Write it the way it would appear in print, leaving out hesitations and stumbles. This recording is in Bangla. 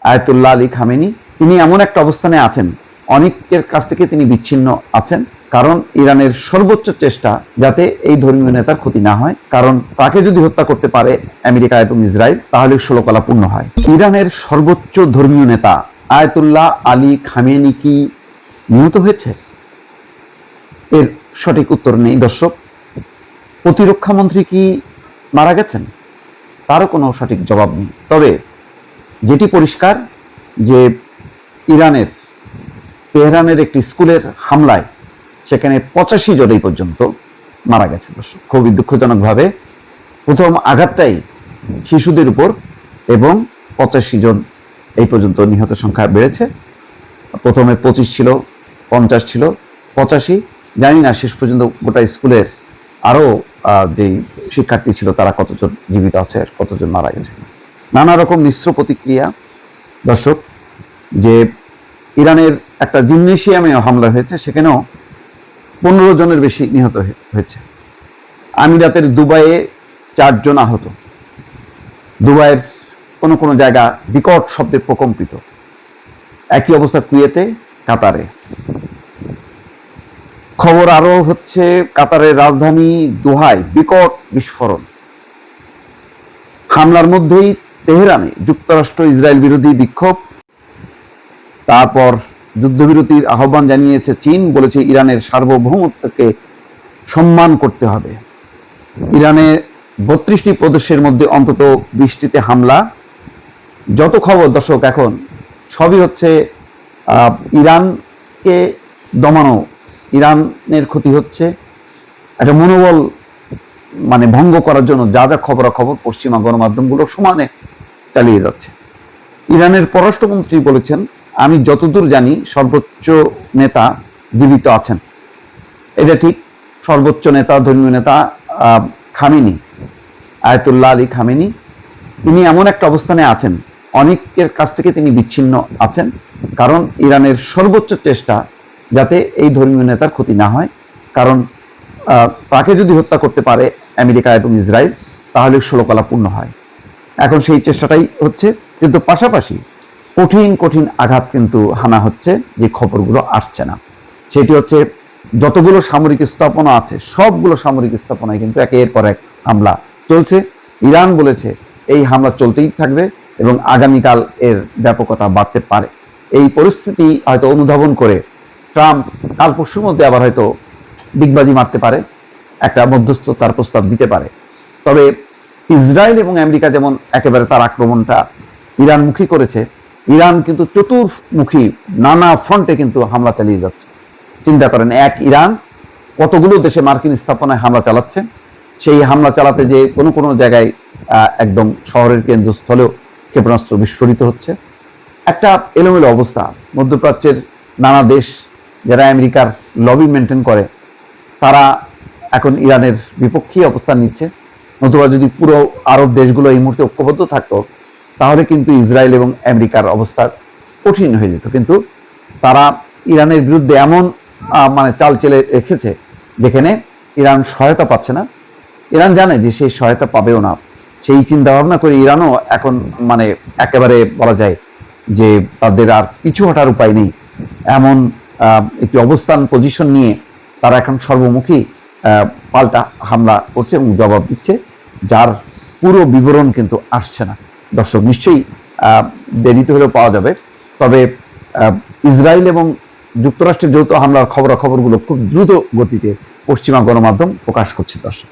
আয়াতুল্লাহ আলী খামেনি, তিনি এমন একটা অবস্থানে আছেন, অনেকের কাছ থেকে তিনি বিচ্ছিন্ন আছেন, কারণ ইরানের সর্বোচ্চ চেষ্টা যাতে এই ধর্মীয় নেতার ক্ষতি না হয়, কারণ তাকে যদি হত্যা করতে পারে আমেরিকা এবং ইসরায়েল, তাহলে ষোলকলা পূর্ণ হয়। ইরানের সর্বোচ্চ ধর্মীয় নেতা আয়াতুল্লাহ আলী খামেনি কি নিহত হয়েছে? এর সঠিক উত্তর নেই দর্শক। প্রতিরক্ষা মন্ত্রী কি মারা গেছেন? তারও কোনো সঠিক জবাব নেই। তবে যেটি পরিষ্কার যে ইরানের তেহরানের একটি স্কুলের হামলায় সেখানে 85 জন এই পর্যন্ত মারা গেছে দর্শক। খুবই দুঃখজনকভাবে প্রথম আঘাতটাই শিশুদের উপর, এবং 85 জন এই পর্যন্ত নিহত সংখ্যা বেড়েছে। প্রথমে 25 ছিল, 50 ছিল, 85, জানি না শেষ পর্যন্ত গোটা স্কুলের আরও যে শিক্ষার্থী ছিল তারা কতজন জীবিত আছে আর কতজন মারা গেছে। নানা রকম মিশ্র প্রতিক্রিয়া দর্শক। যে ইরানের একটা জিমনেশিয়ামে হামলা হয়েছে, সেখানেও 15 জনের বেশি নিহত হয়েছে। আমিরাতের দুবাইয়ে 4 জন আহত। দুবাইয়ের কোনো কোনো জায়গা বিকট শব্দে প্রকম্পিত। একই অবস্থা কুয়েতে, কাতারে। খবর আরো হচ্ছে কাতারের রাজধানী দোহায় বিকট বিস্ফোরণ। হামলার মধ্যেই তেহরানে যুক্তরাষ্ট্র ইসরায়েল বিরোধী বিক্ষোভ। তারপর যুদ্ধবিরতির আহ্বান জানিয়েছে চীন, বলেছে ইরানের সার্বভৌমত্বকে সম্মান করতে হবে। ইরানে 32টি প্রদেশের মধ্যে অন্তত 20টিতে হামলা। যত খবর দর্শক এখন সবই হচ্ছে ইরানকে দমানো, ইরানের ক্ষতি হচ্ছে, একটা মনোবল ভঙ্গ করার জন্য যা যা খবরাখবর পশ্চিমা গণমাধ্যমগুলো সমানে চালিয়ে যাচ্ছে। ইরানের পররাষ্ট্রমন্ত্রী বলেছেন, আমি যতদূর জানি সর্বোচ্চ নেতা জীবিত আছেন। এটা ঠিক, সর্বোচ্চ নেতা, ধর্মীয় নেতা খামেনি, আয়াতুল্লাহ আলী খামেনি, তিনি এমন একটা অবস্থানে আছেন, অনেকের কাছ থেকে তিনি বিচ্ছিন্ন আছেন, কারণ ইরানের সর্বোচ্চ চেষ্টা যাতে এই ধর্মীয় নেতার ক্ষতি না হয়, কারণ তাকে যদি হত্যা করতে পারে আমেরিকা এবং ইসরায়েল, তাহলে ষোলকলা পূর্ণ হয়। এখন সেই চেষ্টাটাই হচ্ছে, কিন্তু পাশাপাশি কঠিন কঠিন আঘাত কিন্তু হানা হচ্ছে, যে খবরগুলো আসছে না। সেটি হচ্ছে যতগুলো সামরিক স্থাপনা আছে সবগুলো সামরিক স্থাপনায় কিন্তু একের পর এক হামলা চলছে। ইরান বলেছে এই হামলা চলতেই থাকবে এবং আগামীকাল এর ব্যাপকতা বাড়তে পারে। এই পরিস্থিতি হয়তো অনুধাবন করে ট্রাম্প কাল পরশুর মধ্যে আবার হয়তো ডিগবাজি মারতে পারে, একটা মধ্যস্থতার প্রস্তাব দিতে পারে। তবে ইসরায়েল এবং আমেরিকা যেমন একেবারে তার আক্রমণটা ইরানমুখী করেছে, ইরান কিন্তু চতুর্মুখী নানা ফ্রন্টে কিন্তু হামলা চালিয়ে যাচ্ছে। চিন্তা করেন, এক ইরান কতগুলো দেশে মার্কিন স্থাপনায় হামলা চালাচ্ছে। সেই হামলা চালাতে যে কোনো কোনো জায়গায় একদম শহরের কেন্দ্রস্থলেও ক্ষেপণাস্ত্র বিস্ফোরিত হচ্ছে। একটা এলোমেলো অবস্থা। মধ্যপ্রাচ্যের নানা দেশ যারা আমেরিকার লবি মেনটেন করে, তারা এখন ইরানের বিপক্ষেই অবস্থান নিচ্ছে। নতুবা যদি পুরো আরব দেশগুলো এই মুহূর্তে ঐক্যবদ্ধ থাকতো, তাহলে কিন্তু ইসরায়েল এবং আমেরিকার অবস্থা কঠিন হয়ে যেত। কিন্তু তারা ইরানের বিরুদ্ধে এমন চাল চেলে রেখেছে যেখানে ইরান সহায়তা পাচ্ছে না। ইরান জানে যে সেই সহায়তা পাবেও না, সেই চিন্তা ভাবনা করে ইরানও এখন একেবারে বলা যায় যে তাদের আর পিছু হটার উপায় নেই, এমন একটি অবস্থান পজিশন নিয়ে তারা এখন সর্বমুখী পাল্টা হামলা করছে এবং জবাব দিচ্ছে, যার পুরো বিবরণ কিন্তু আসছে না। দর্শক নিশ্চয়ই দেরিতে হলেও পাওয়া যাবে। তবে ইসরায়েল এবং যুক্তরাষ্ট্রের যৌথ হামলার খবরাখবরগুলো খুব দ্রুত গতিতে পশ্চিমা গণমাধ্যম প্রকাশ করছে দর্শক।